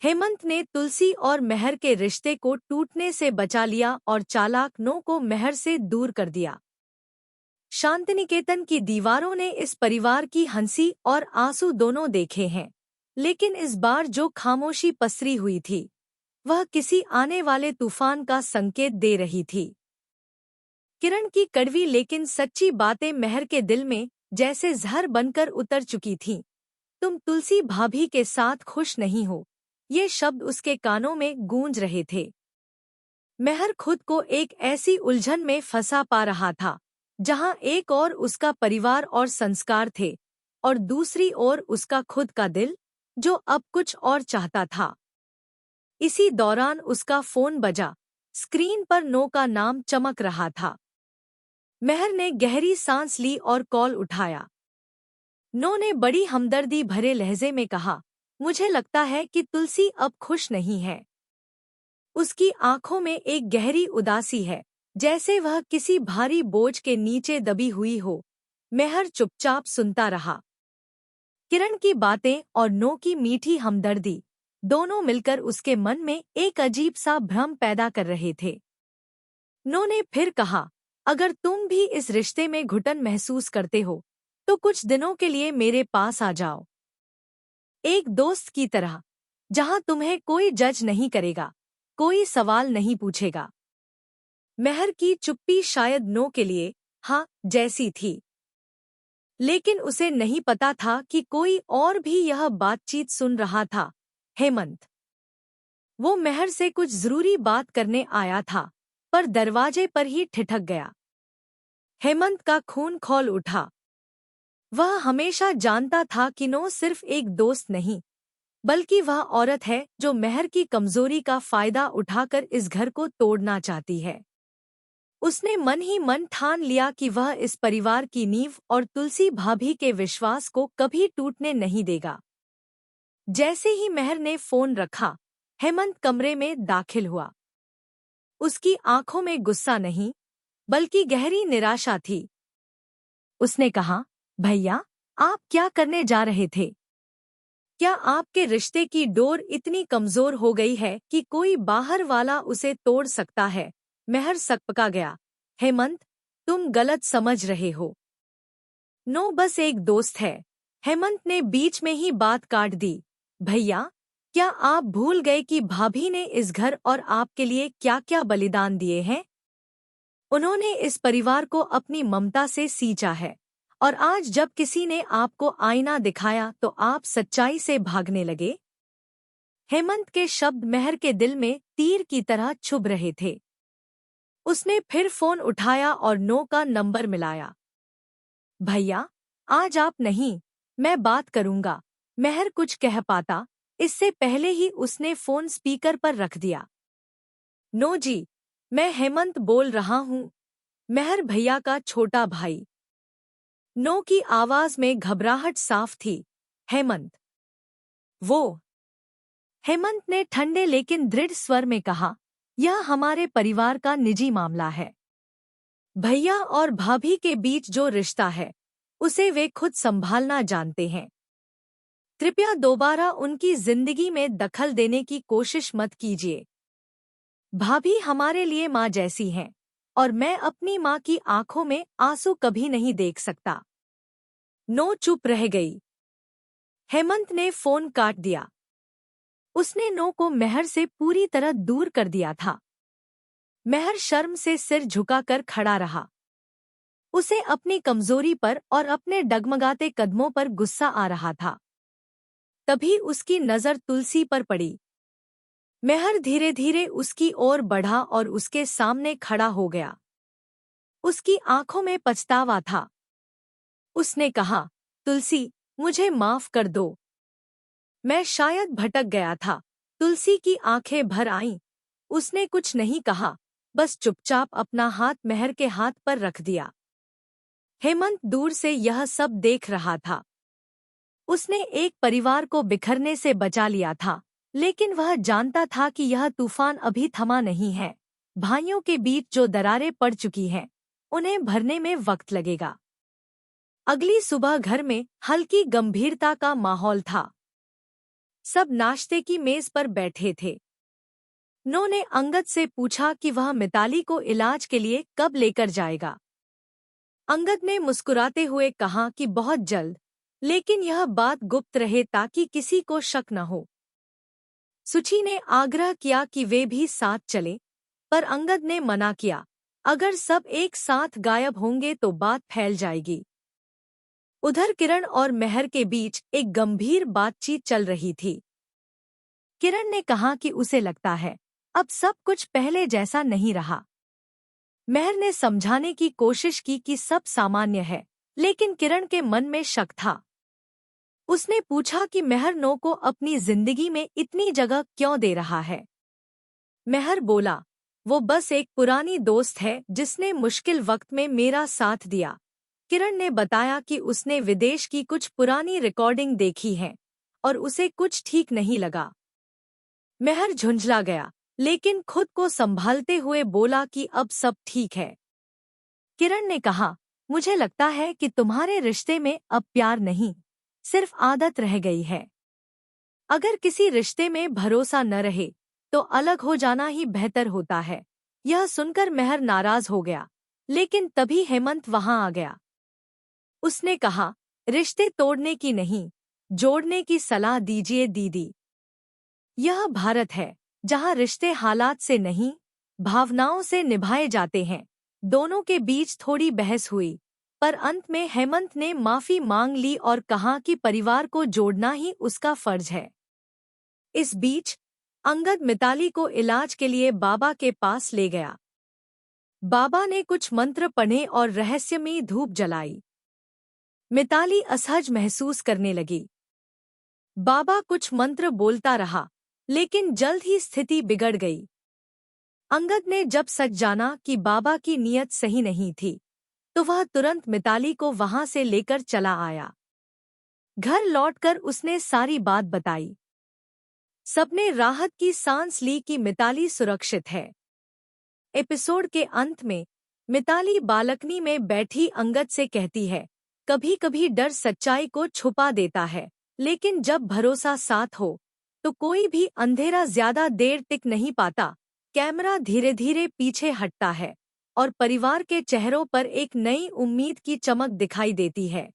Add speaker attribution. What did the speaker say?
Speaker 1: हेमंत ने तुलसी और मेहर के रिश्ते को टूटने से बचा लिया और चालाक नो को मेहर से दूर कर दिया। शांतिनिकेतन की दीवारों ने इस परिवार की हंसी और आंसू दोनों देखे हैं, लेकिन इस बार जो खामोशी पसरी हुई थी वह किसी आने वाले तूफान का संकेत दे रही थी। किरण की कड़वी लेकिन सच्ची बातें मेहर के दिल में जैसे जहर बनकर उतर चुकी थीं। तुम तुलसी भाभी के साथ खुश नहीं हो, ये शब्द उसके कानों में गूंज रहे थे। मेहर खुद को एक ऐसी उलझन में फंसा पा रहा था जहां एक ओर उसका परिवार और संस्कार थे और दूसरी ओर उसका खुद का दिल, जो अब कुछ और चाहता था। इसी दौरान उसका फोन बजा। स्क्रीन पर नो का नाम चमक रहा था। मेहर ने गहरी सांस ली और कॉल उठाया। नो ने बड़ी हमदर्दी भरे लहजे में कहा, मुझे लगता है कि तुलसी अब खुश नहीं है। उसकी आंखों में एक गहरी उदासी है, जैसे वह किसी भारी बोझ के नीचे दबी हुई हो। मेहर चुपचाप सुनता रहा। किरण की बातें और नो की मीठी हमदर्दी दोनों मिलकर उसके मन में एक अजीब सा भ्रम पैदा कर रहे थे। नो ने फिर कहा, अगर तुम भी इस रिश्ते में घुटन महसूस करते हो तो कुछ दिनों के लिए मेरे पास आ जाओ। एक दोस्त की तरह, जहां तुम्हें कोई जज नहीं करेगा, कोई सवाल नहीं पूछेगा। मेहर की चुप्पी शायद नो के लिए हाँ जैसी थी, लेकिन उसे नहीं पता था कि कोई और भी यह बातचीत सुन रहा था। हेमंत। वो मेहर से कुछ जरूरी बात करने आया था, पर दरवाजे पर ही ठिठक गया। हेमंत का खून खौल उठा। वह हमेशा जानता था कि नो सिर्फ एक दोस्त नहीं, बल्कि वह औरत है जो मेहर की कमजोरी का फायदा उठाकर इस घर को तोड़ना चाहती है। उसने मन ही मन ठान लिया कि वह इस परिवार की नींव और तुलसी भाभी के विश्वास को कभी टूटने नहीं देगा। जैसे ही मेहर ने फोन रखा, हेमंत कमरे में दाखिल हुआ। उसकी आंखों में गुस्सा नहीं, बल्कि गहरी निराशा थी। उसने कहा, भैया, आप क्या करने जा रहे थे? क्या आपके रिश्ते की डोर इतनी कमजोर हो गई है कि कोई बाहर वाला उसे तोड़ सकता है? मेहर सकपका गया। हेमंत, तुम गलत समझ रहे हो। नो बस एक दोस्त है। हेमंत ने बीच में ही बात काट दी। भैया, क्या आप भूल गए कि भाभी ने इस घर और आपके लिए क्या-क्या बलिदान दिए हैं? उन्होंने इस परिवार को अपनी ममता से सींचा है, और आज जब किसी ने आपको आईना दिखाया तो आप सच्चाई से भागने लगे। हेमंत के शब्द मेहर के दिल में तीर की तरह चुभ रहे थे। उसने फिर फोन उठाया और नो का नंबर मिलाया। भैया, आज आप नहीं, मैं बात करूंगा। मेहर कुछ कह पाता, इससे पहले ही उसने फोन स्पीकर पर रख दिया। नो जी, मैं हेमंत बोल रहा हूँ। मेहर भैया का छोटा भाई। नो की आवाज में घबराहट साफ थी। हेमंत। वो। हेमंत ने ठंडे लेकिन दृढ़ स्वर में कहा, यह हमारे परिवार का निजी मामला है। भैया और भाभी के बीच जो रिश्ता है, उसे वे खुद संभालना जानते हैं। कृपया दोबारा उनकी जिंदगी में दखल देने की कोशिश मत कीजिए। भाभी हमारे लिए माँ जैसी हैं, और मैं अपनी माँ की आंखों में आंसू कभी नहीं देख सकता। नो चुप रह गई। हेमंत ने फोन काट दिया। उसने नो को मेहर से पूरी तरह दूर कर दिया था। मेहर शर्म से सिर झुकाकर खड़ा रहा। उसे अपनी कमजोरी पर और अपने डगमगाते कदमों पर गुस्सा आ रहा था। तभी उसकी नजर तुलसी पर पड़ी। मेहर धीरे धीरे उसकी ओर बढ़ा और उसके सामने खड़ा हो गया। उसकी आंखों में पछतावा था। उसने कहा, तुलसी, मुझे माफ कर दो। मैं शायद भटक गया था। तुलसी की आंखें भर आईं। उसने कुछ नहीं कहा, बस चुपचाप अपना हाथ मेहर के हाथ पर रख दिया। हेमंत दूर से यह सब देख रहा था। उसने एक परिवार को बिखरने से बचा लिया था, लेकिन वह जानता था कि यह तूफान अभी थमा नहीं है। भाइयों के बीच जो दरारें पड़ चुकी हैं, उन्हें भरने में वक्त लगेगा। अगली सुबह घर में हल्की गंभीरता का माहौल था। सब नाश्ते की मेज पर बैठे थे। नो ने अंगद से पूछा कि वह मिताली को इलाज के लिए कब लेकर जाएगा। अंगद ने मुस्कुराते हुए कहा कि बहुत जल्द, लेकिन यह बात गुप्त रहे ताकि किसी को शक न हो। सुची ने आग्रह किया कि वे भी साथ चले, पर अंगद ने मना किया। अगर सब एक साथ गायब होंगे तो बात फैल जाएगी। उधर किरण और मेहर के बीच एक गंभीर बातचीत चल रही थी। किरण ने कहा कि उसे लगता है अब सब कुछ पहले जैसा नहीं रहा। मेहर ने समझाने की कोशिश की कि सब सामान्य है, लेकिन किरण के मन में शक था। उसने पूछा कि मेहर नो को अपनी जिंदगी में इतनी जगह क्यों दे रहा है। मेहर बोला, वो बस एक पुरानी दोस्त है जिसने मुश्किल वक्त में मेरा साथ दिया। किरण ने बताया कि उसने विदेश की कुछ पुरानी रिकॉर्डिंग देखी है और उसे कुछ ठीक नहीं लगा। मेहर झुंझला गया, लेकिन खुद को संभालते हुए बोला कि अब सब ठीक है। किरण ने कहा, मुझे लगता है कि तुम्हारे रिश्ते में अब प्यार नहीं, सिर्फ आदत रह गई है। अगर किसी रिश्ते में भरोसा न रहे तो अलग हो जाना ही बेहतर होता है। यह सुनकर मेहर नाराज हो गया, लेकिन तभी हेमंत वहां आ गया। उसने कहा, रिश्ते तोड़ने की नहीं, जोड़ने की सलाह दीजिए दीदी। यह भारत है, जहां रिश्ते हालात से नहीं, भावनाओं से निभाए जाते हैं। दोनों के बीच थोड़ी बहस हुई, पर अंत में हेमंत ने माफी मांग ली और कहा कि परिवार को जोड़ना ही उसका फर्ज है। इस बीच अंगद मिताली को इलाज के लिए बाबा के पास ले गया। बाबा ने कुछ मंत्र पढ़े और रहस्यमयी धूप जलाई। मिताली असहज महसूस करने लगी। बाबा कुछ मंत्र बोलता रहा, लेकिन जल्द ही स्थिति बिगड़ गई। अंगद ने जब सच जाना कि बाबा की नीयत सही नहीं थी, तो वह तुरंत मिताली को वहां से लेकर चला आया। घर लौटकर उसने सारी बात बताई। सबने राहत की सांस ली कि मिताली सुरक्षित है। एपिसोड के अंत में मिताली बालकनी में बैठी अंगद से कहती है, कभी कभी डर सच्चाई को छुपा देता है, लेकिन जब भरोसा साथ हो तो कोई भी अंधेरा ज्यादा देर टिक नहीं पाता। कैमरा धीरे धीरे पीछे हटता है और परिवार के चेहरों पर एक नई उम्मीद की चमक दिखाई देती है।